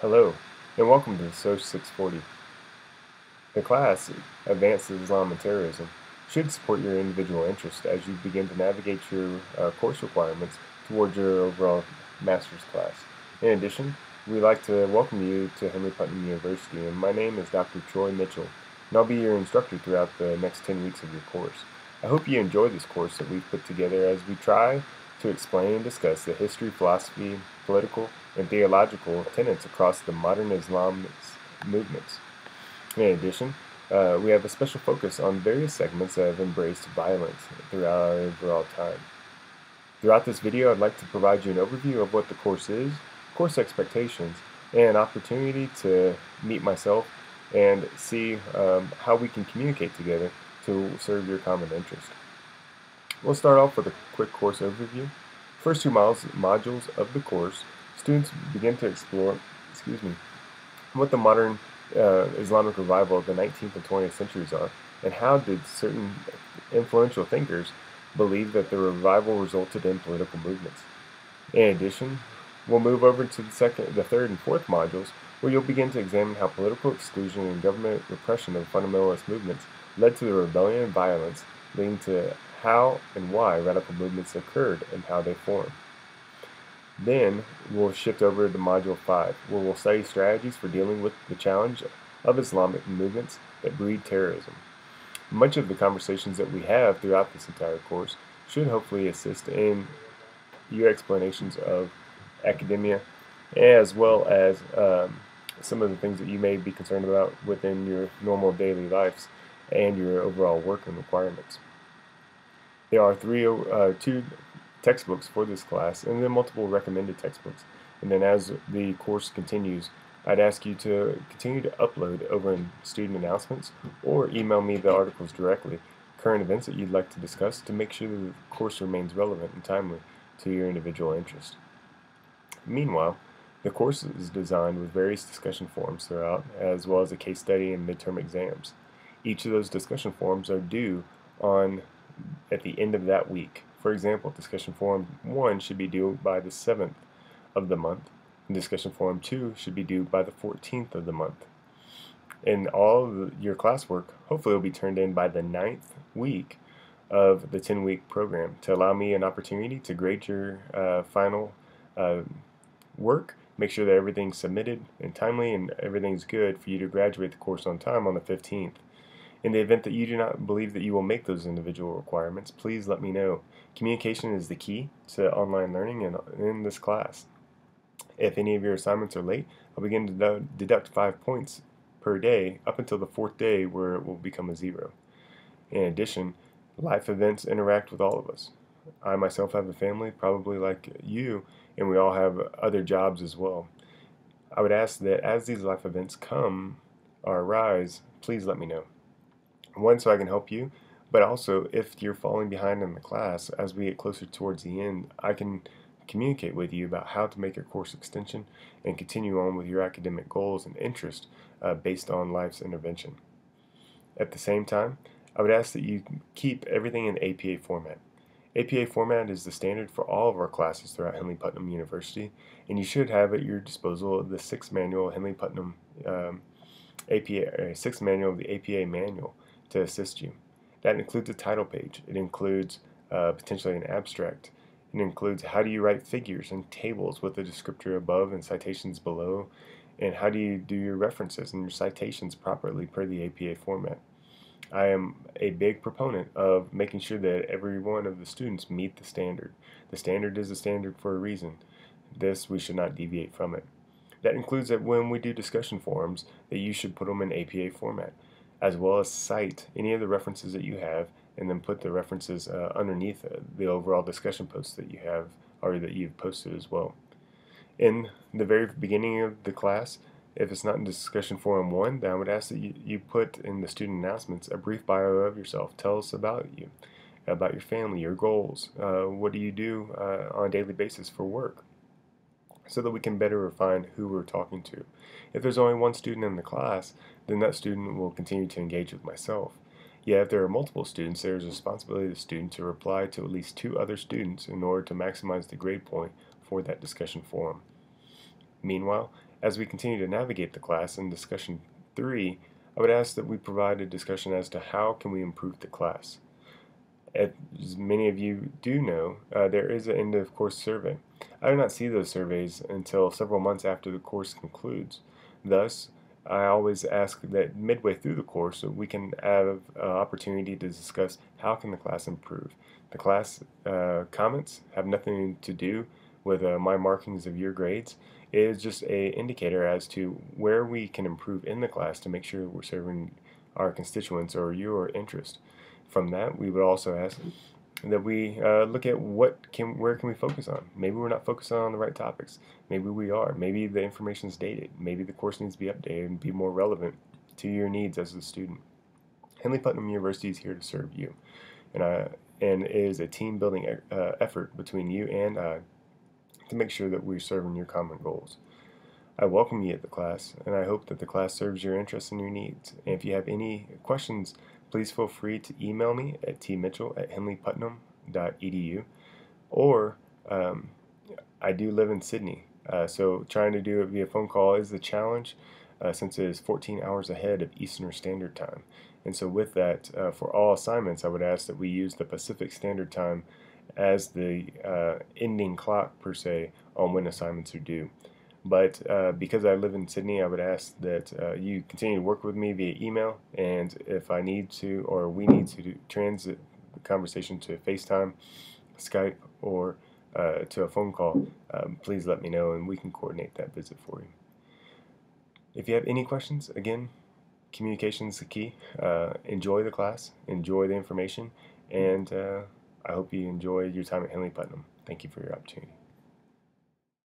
Hello, and welcome to SOC 640. The class, Advanced Islam and Terrorism, should support your individual interest as you begin to navigate your course requirements towards your overall master's class. In addition, we'd like to welcome you to Henry Putnam University, and my name is Dr. Troy Mitchell, and I'll be your instructor throughout the next 10 weeks of your course. I hope you enjoy this course that we've put together as we try to explain and discuss the history, philosophy, political, and theological tenets across the modern Islamic movements. In addition, we have a special focus on various segments that have embraced violence throughout our overall time. Throughout this video, I'd like to provide you an overview of what the course is, course expectations, and an opportunity to meet myself and see how we can communicate together to serve your common interest. We'll start off with a quick course overview. First two modules of the course, students begin to explore, what the modern Islamic revival of the 19th and 20th centuries are, and how did certain influential thinkers believe that the revival resulted in political movements. In addition, we'll move over to the third and fourth modules, where you'll begin to examine how political exclusion and government repression of fundamentalist movements led to the rebellion and violence, leading to how and why radical movements occurred and how they formed. Then we'll shift over to Module 5, where we'll study strategies for dealing with the challenge of Islamic movements that breed terrorism. Much of the conversations that we have throughout this entire course should hopefully assist in your explanations of academia, as well as some of the things that you may be concerned about within your normal daily lives and your overall work and requirements. There are two textbooks for this class, and then multiple recommended textbooks. And then as the course continues, I'd ask you to continue to upload over in student announcements or email me the articles directly, current events that you'd like to discuss, to make sure that the course remains relevant and timely to your individual interest. Meanwhile, the course is designed with various discussion forums throughout, as well as a case study and midterm exams. Each of those discussion forums are due at the end of that week. For example, discussion forum 1 should be due by the 7th of the month, and discussion forum 2 should be due by the 14th of the month. And all of your classwork hopefully will be turned in by the 9th week of the 10-week program to allow me an opportunity to grade your final work, make sure that everything's submitted and timely and everything's good for you to graduate the course on time on the 15th. In the event that you do not believe that you will make those individual requirements, please let me know. Communication is the key to online learning in this class. If any of your assignments are late, I'll begin to deduct 5 points per day up until the 4th day, where it will become a 0. In addition, life events interact with all of us. I myself have a family, probably like you, and we all have other jobs as well. I would ask that as these life events come or arise, please let me know. One, so I can help you, but also if you're falling behind in the class, as we get closer towards the end, I can communicate with you about how to make your course extension and continue on with your academic goals and interest based on life's intervention. At the same time, I would ask that you keep everything in APA format. APA format is the standard for all of our classes throughout Henry Putnam University, and you should have at your disposal the 6th manual Henry Putnam APA, 6th manual of the APA manual to assist you. That includes a title page. It includes potentially an abstract. It includes how do you write figures and tables with a descriptor above and citations below, and how do you do your references and your citations properly per the APA format. I am a big proponent of making sure that every one of the students meet the standard. The standard is a standard for a reason. We should not deviate from it. That includes that when we do discussion forums, that you should put them in APA format, as well as cite any of the references that you have, and then put the references underneath the overall discussion posts that you have or that you've posted as well. In the very beginning of the class, if it's not in discussion forum 1, then I would ask that you put in the student announcements a brief bio of yourself. Tell us about you, about your family, your goals. What do you do on a daily basis for work, so that we can better refine who we're talking to. If there's only one student in the class, then that student will continue to engage with myself. Yet if there are multiple students, there is a responsibility of the student to reply to at least 2 other students in order to maximize the grade point for that discussion forum. Meanwhile, As we continue to navigate the class in discussion 3, I would ask that we provide a discussion as to how can we improve the class. As many of you do know, there is an end of course survey. I do not see those surveys until several months after the course concludes. Thus, I always ask that midway through the course we can have an opportunity to discuss how can the class improve. The class comments have nothing to do with my markings of your grades. It is just an indicator as to where we can improve in the class to make sure we're serving our constituents or your interest. From that, we would also ask that we look at where can we focus on. Maybe we're not focusing on the right topics. Maybe we are. Maybe the information is dated. Maybe the course needs to be updated and be more relevant to your needs as a student. Henley Putnam University is here to serve you, and it is a team-building effort between you and I to make sure that we're serving your common goals. I welcome you at the class, and I hope that the class serves your interests and your needs. And if you have any questions, please feel free to email me at tmitchell@henleyputnam.edu, or I do live in Sydney, so trying to do it via phone call is a challenge since it is 14 hours ahead of Eastern Standard Time. And so with that, for all assignments, I would ask that we use the Pacific Standard Time as the ending clock, per se, on when assignments are due. But because I live in Sydney, I would ask that you continue to work with me via email, and if I need to or we need to transit the conversation to FaceTime, Skype, or to a phone call, please let me know and we can coordinate that visit for you. If you have any questions, again, communication is the key. Enjoy the class, enjoy the information, and I hope you enjoy your time at Henley Putnam. Thank you for your opportunity.